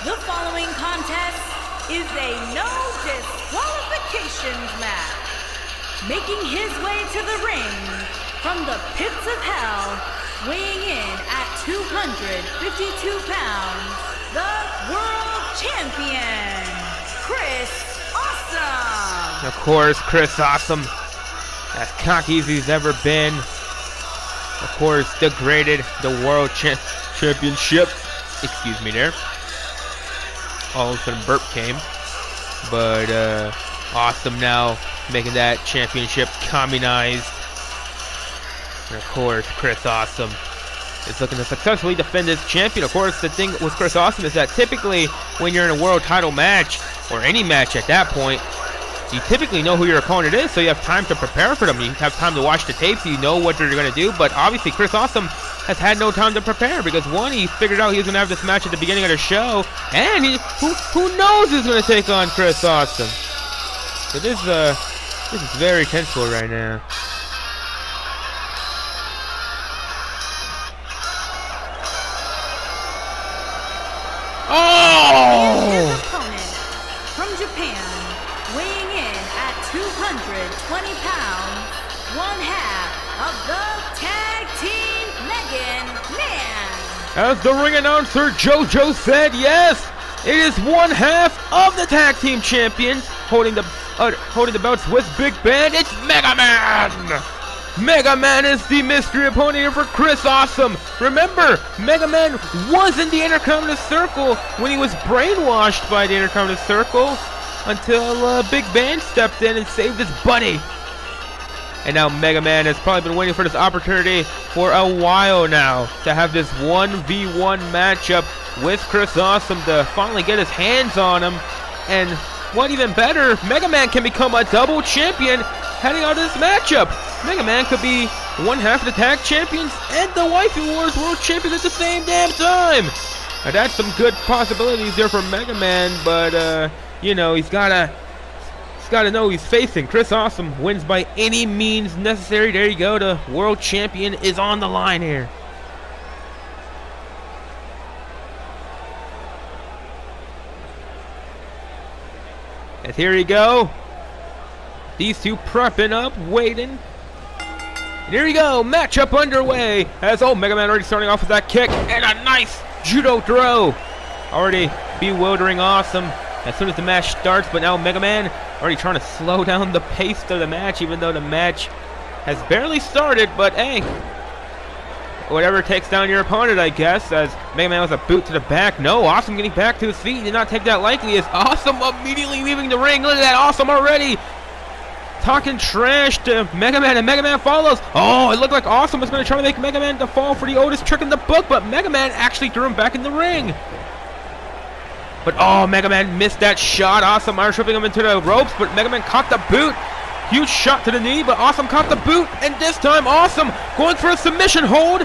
The following contest is a no disqualifications match. Making his way to the ring from the pits of hell, weighing in at 252 pounds, the world champion, Chris Awesome. Of course, Chris Awesome, as cocky as he's ever been. Of course, degraded the world championship. Excuse me there. All of a sudden burp came. But Awesome now making that championship communized. And of course, Chris Awesome is looking to successfully defend his champion. Of course, the thing with Chris Awesome is that typically when you're in a world title match, or any match at that point, you typically know who your opponent is, so you have time to prepare for them. You have time to watch the tapes, so you know what they're going to do. But obviously, Chris Awesome has had no time to prepare because, one, he figured out he was going to have this match at the beginning of the show, and who knows who's going to take on Chris Awesome. So this is very tenseful right now. His opponent from Japan, weighing in at 220 pounds, one half of the tag team Megan Man. As the ring announcer JoJo said, yes, it is one half of the tag team champions holding the belts with Big Ben. It's Mega Man. Mega Man is the mystery opponent here for Chris Awesome. Remember, Mega Man was in the Intercontinental Circle when he was brainwashed by the Intercontinental Circle until Big Ben stepped in and saved his buddy. And now Mega Man has probably been waiting for this opportunity for a while now to have this 1v1 matchup with Chris Awesome to finally get his hands on him. And what even better, Mega Man can become a double champion heading out of this matchup. Mega Man could be one half of the tag champions and the Waifu Wars World Champion at the same damn time. Now that's some good possibilities there for Mega Man, but you know, he's gotta know he's facing Chris Awesome. Wins by any means necessary. There you go. The world champion is on the line here. And here you go. These two prepping up, waiting. And here you go, matchup underway. As Mega Man already starting off with that kick and a nice judo throw. Already bewildering Awesome as soon as the match starts, but now Mega Man already trying to slow down the pace of the match, even though the match has barely started. But hey, whatever takes down your opponent, I guess, as Mega Man was a boot to the back. No, Awesome getting back to his feet. He did not take that lightly as Awesome immediately leaving the ring. Look at that, Awesome already talking trash to Mega Man, and Mega Man follows. Oh, it looked like Awesome was going to try to make Mega Man to fall for the oldest trick in the book, but Mega Man actually threw him back in the ring. But Mega Man missed that shot. Awesome arm tripping him into the ropes, but Mega Man caught the boot. Huge shot to the knee, but Awesome caught the boot, and this time Awesome going for a submission hold.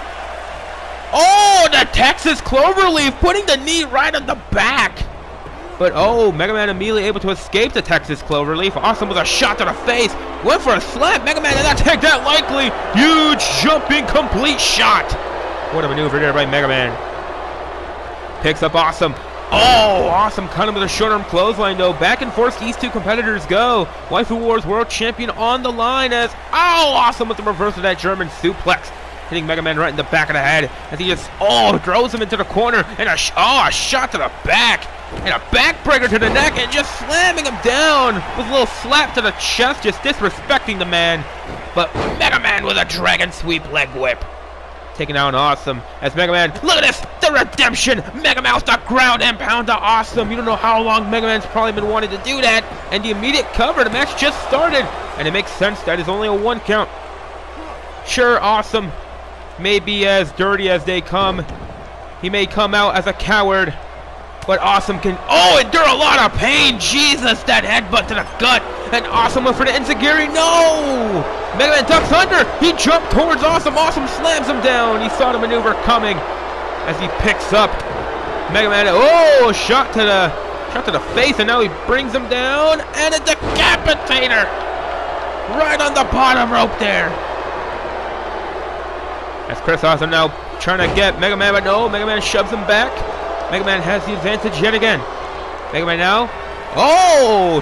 Oh, the Texas Cloverleaf, putting the knee right on the back. But Mega Man immediately able to escape the Texas Cloverleaf. Awesome with a shot to the face. Went for a slap. Mega Man did not take that lightly. Huge jumping complete shot. What a maneuver there by Mega Man. Picks up Awesome. Awesome cut him with a short-arm clothesline though. Back and forth these two competitors go. Waifu Wars World Champion on the line as Awesome with the reverse of that German suplex. Hitting Mega Man right in the back of the head as he just throws him into the corner and a shot to the back. And a backbreaker to the neck and just slamming him down with a little slap to the chest, just disrespecting the man. But Mega Man with a dragon sweep leg whip. Taking out Awesome as Mega Man, look at this, the redemption. Mega Man with the ground and pound to Awesome. You don't know how long Mega Man's probably been wanting to do that. And the immediate cover, the match just started. And it makes sense that is only a 1 count. Sure, Awesome may be as dirty as they come. He may come out as a coward, but Awesome can, endure a lot of pain. Jesus, that headbutt to the gut. And Awesome went for the enziguri. No! Mega Man ducks under. He jumped towards Awesome. Awesome slams him down. He saw the maneuver coming as he picks up Mega Man. Oh, shot to the face, and now he brings him down. And a decapitator right on the bottom rope there. As Chris Awesome now trying to get Mega Man, but no, Mega Man shoves him back. Mega Man has the advantage yet again. Mega Man now,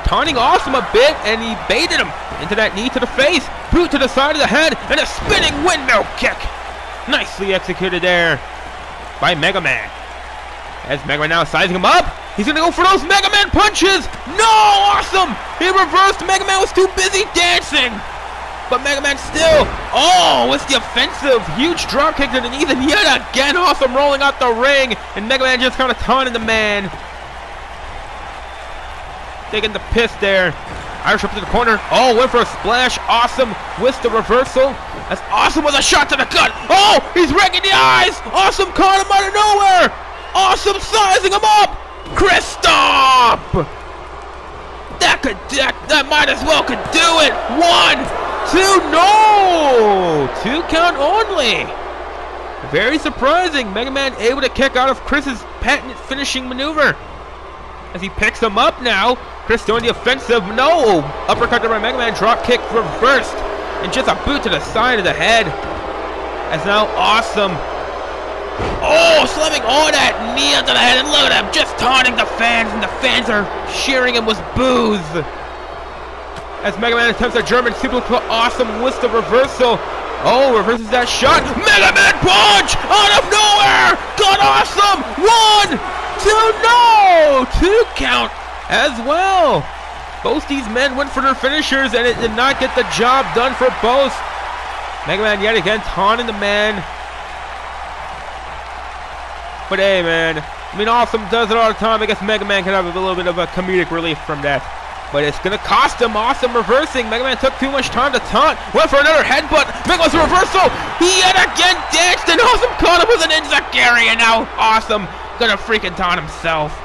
taunting Awesome a bit, and he baited him into that knee to the face, boot to the side of the head, and a spinning windmill kick. Nicely executed there by Mega Man. As Mega Man now sizing him up, he's gonna go for those Mega Man punches. No, Awesome! He reversed. Mega Man was too busy dancing. But Mega Man still, with the offensive, huge drop kick to the knees, and yet again, Awesome rolling out the ring, and Mega Man just kind of taunting the man. Taking the piss there. Irish up to the corner. Went for a splash. Awesome with the reversal. As Awesome with a shot to the gut. He's wrecking the eyes. Awesome caught him out of nowhere. Awesome sizing him up. Chris, stop! That might as well could do it. 1, 2, no! 2 count only. Very surprising. Mega Man able to kick out of Chris's patented finishing maneuver. As he picks him up now, Chris doing the offensive. No! Uppercut to by Mega Man, drop kick reversed. And just a boot to the side of the head. As now Awesome. Slamming all that knee onto the head, and look at him just taunting the fans, and the fans are cheering him with boos. As Mega Man attempts a German suplex, but Awesome with the reversal. Reverses that shot. Mega Man punch out of nowhere. Got Awesome. 1, 2, no! 2 count as well. Both these men went for their finishers, and it did not get the job done for both. Mega Man yet again taunting the man. But hey, man, Awesome does it all the time. I guess Mega Man can have a little bit of a comedic relief from that. But it's going to cost him. Awesome reversing. Mega Man took too much time to taunt. Went for another headbutt. Mega Man's reversal. He yet again danced, and Awesome caught him with an enziguri, and now Awesome going to freaking taunt himself.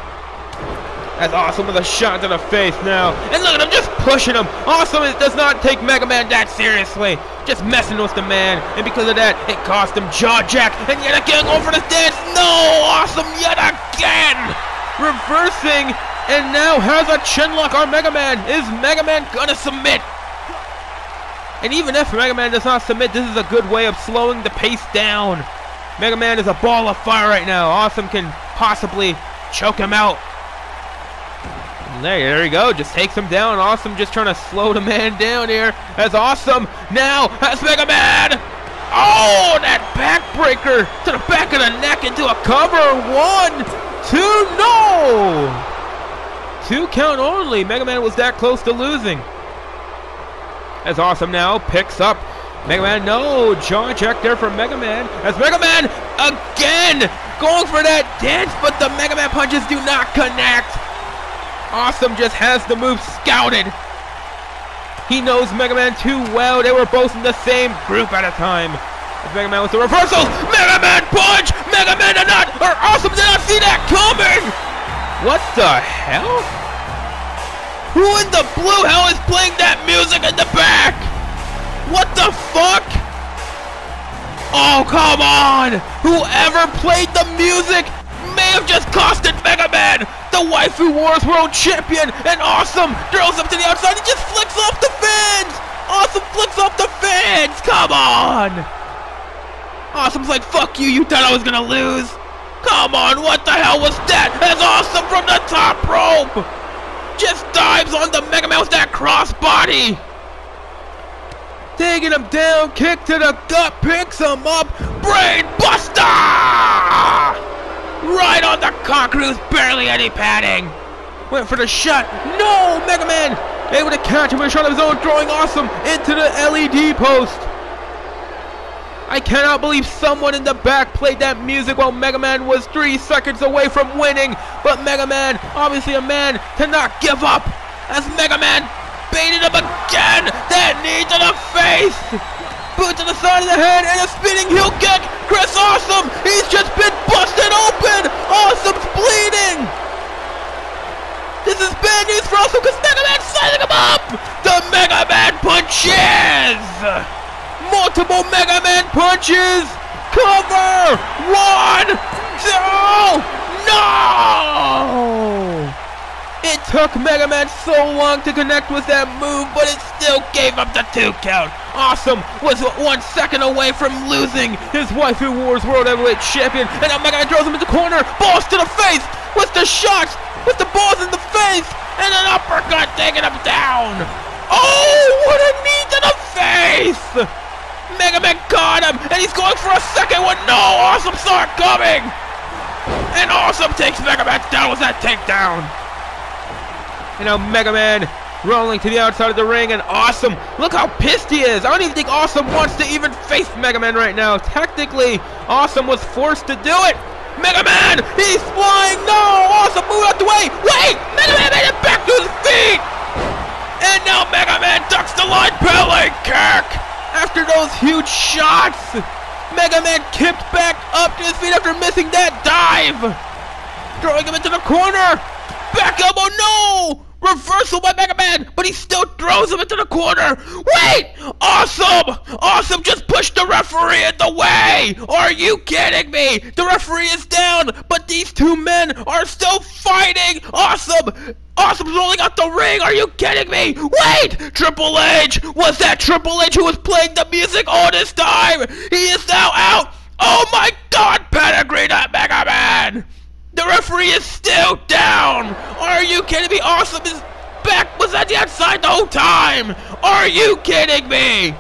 As Awesome with a shot to the face now. And look at him just pushing him. Awesome does not take Mega Man that seriously. Just messing with the man. And because of that, it cost him jaw jack. And yet again over the dance. No! Awesome yet again! Reversing. And now has a chin lock on Mega Man. Is Mega Man gonna submit? And even if Mega Man does not submit, this is a good way of slowing the pace down. Mega Man is a ball of fire right now. Awesome can possibly choke him out. There you go, just takes him down. Awesome just trying to slow the man down here. As Awesome now has Mega Man. That backbreaker to the back of the neck into a cover. 1, 2, no! 2 count only. Mega Man was that close to losing. As Awesome now picks up Mega Man. No, jaw jack there from Mega Man. As Mega Man again going for that dance, but the Mega Man punches do not connect. Awesome just has the move scouted. He knows Mega Man too well. They were both in the same group at a time. As Mega Man with the reversals. Mega Man punch! Mega Man Awesome did not see that coming! What the hell? Who in the blue hell is playing that music in the back? What the fuck? Come on! Whoever played the music may have just costed Mega Man the Waifu Wars World Champion, and Awesome throws him to the outside and just flicks off the fans! Awesome flicks off the fans! Come on! Awesome's like, fuck you, you thought I was gonna lose? Come on, what the hell was that? As Awesome from the top rope just dives on the Mega Man with that crossbody! Taking him down, kick to the gut, picks him up, Brain Buster! Right on the concrete, barely any padding. Went for the shot. No! Mega Man able to catch him with a shot of his own, throwing Awesome into the LED post. I cannot believe someone in the back played that music while Mega Man was 3 seconds away from winning. But Mega Man, obviously a man to not give up. As Mega Man baited him again. That knee to the face. Boot to the side of the head and a spinning heel kick. Chris Awesome, he's just been busted open. Awesome's bleeding. This is bad news for Awesome because Mega Man's sizing him up. The Mega Man punches. Multiple Mega Man punches. Cover. 1, 2. No! It took Mega Man so long to connect with that move, but it still gave up the 2 count. Awesome was 1 second away from losing his Waifu Wars World Heavyweight Champion, and now Mega Man throws him in the corner, balls to the face, with the shots, with the balls in the face, and an uppercut taking him down. Oh, what a knee to the face! Mega Man caught him, and he's going for a second one. No, Awesome saw it coming! And Awesome takes Mega Man down with that takedown. And now Mega Man rolling to the outside of the ring, and Awesome, look how pissed he is. I don't even think Awesome wants to even face Mega Man right now. Technically, Awesome was forced to do it. Mega Man, he's flying. No, Awesome, move out the way. Wait, Mega Man made it back to his feet. And now Mega Man ducks the line belly kick. After those huge shots, Mega Man kicked back up to his feet after missing that dive. Throwing him into the corner. Back elbow, no! Reversal by Mega Man, but he still throws him into the corner. Wait! Awesome! Awesome just pushed the referee in the way! Are you kidding me? The referee is down, but these 2 men are still fighting! Awesome! Awesome's rolling out the ring! Are you kidding me? Wait! Triple H! Was that Triple H who was playing the music all this time? He is now out! Oh my god! Pedigree to Mega Man! The referee is still down! Are you kidding me? Awesome is back, was at the outside the whole time! Are you kidding me?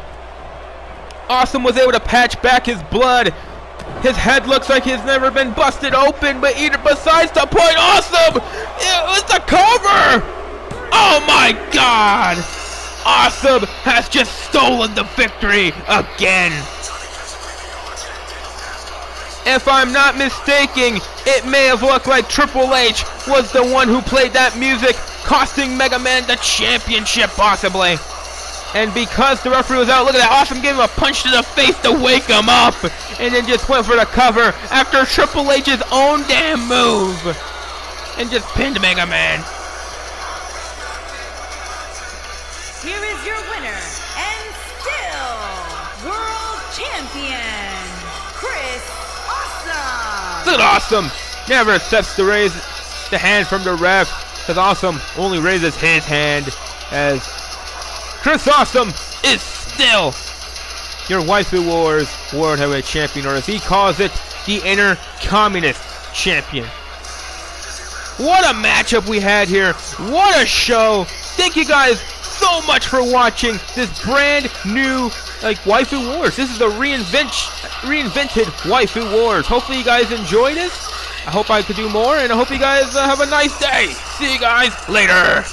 Awesome was able to patch back his blood. His head looks like he's never been busted open, but either besides the point, Awesome! It was the cover! Oh my god! Awesome has just stolen the victory again! If I'm not mistaken, it may have looked like Triple H was the one who played that music, costing Mega Man the championship, possibly. And because the referee was out, look at that, Awesome gave him a punch to the face to wake him up, and then just went for the cover after Triple H's own damn move, and just pinned Mega Man. Here is your winner, and still World Champion, Chris Awesome! Look at Awesome! Never accepts to raise the hand from the ref, because Awesome only raises his hand, as Chris Awesome is still your Waifu Wars World Heavyweight Champion, or as he calls it, the Inner Communist Champion. What a matchup we had here. What a show. Thank you guys so much for watching this brand new Waifu Wars. This is a reinvented Waifu Wars. Hopefully you guys enjoyed it. I hope I could do more, and I hope you guys have a nice day. See you guys later.